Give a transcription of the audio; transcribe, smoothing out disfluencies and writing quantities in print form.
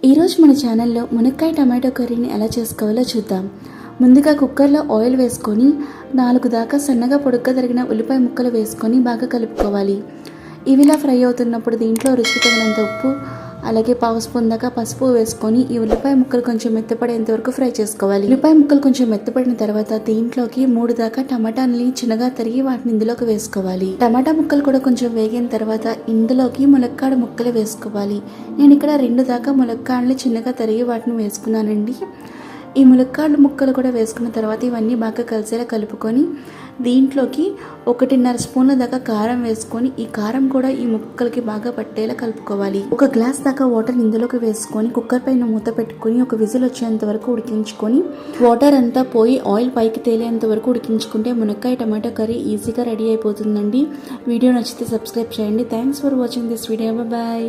ఈరోజు మన ఛానల్లో మునక్కాయ టమాటో కర్రీని ఎలా చేసుకోవాలో చూద్దాం. ముందుగా కుక్కర్లో ఆయిల్ వేసుకొని 4 దాకా సన్నగా పొడుగ్గా తరిగిన ఉల్లిపాయ ముక్కలు వేసుకొని బాగా కలుపుకోవాలి. ఇవిలా ఫ్రై అవుతున్నప్పుడు దీంట్లో రుచికి తగినంత ఉప్పు, అలాగే పావు స్పూన్ దాకా పసుపు వేసుకొని ఈ ఉల్లిపాయ ముక్కలు కొంచెం మెత్తపడేంత వరకు ఫ్రై చేసుకోవాలి. ఉల్లిపాయ ముక్కలు కొంచెం మెత్తపడిన తర్వాత దీంట్లోకి 3 దాకా టమాటాలని చిన్నగా తరిగి వాటిని ఇందులోకి వేసుకోవాలి. టమాటా ముక్కలు కూడా కొంచెం వేగిన తర్వాత ఇందులోకి ములక్కాడ ముక్కలు వేసుకోవాలి. నేను ఇక్కడ 2 దాకా ములక్కాడని చిన్నగా తరిగి వాటిని వేసుకున్నానండి. ఈ ములక్కాడ ముక్కలు కూడా వేసుకున్న తర్వాత ఇవన్నీ బాగా కలిసేలా కలుపుకొని దీంట్లోకి 1.5 స్పూన్ల దాకా కారం వేసుకొని ఈ కారం కూడా ఈ ముక్కలకి బాగా పట్టేలా కలుపుకోవాలి. 1 గ్లాస్ దాకా వాటర్ ఇందులోకి వేసుకొని కుక్కర్ పైన మూత పెట్టుకొని ఒక విజిల్ వచ్చేంత వరకు ఉడికించుకొని వాటర్ అంతా పోయి ఆయిల్ పైకి తేలేంత వరకు ఉడికించుకుంటే మునక్కాయ టమాటో కర్రీ ఈజీగా రెడీ అయిపోతుందండి. వీడియో నచ్చితే సబ్స్క్రైబ్ చేయండి. Thanks for watching this video. Bye.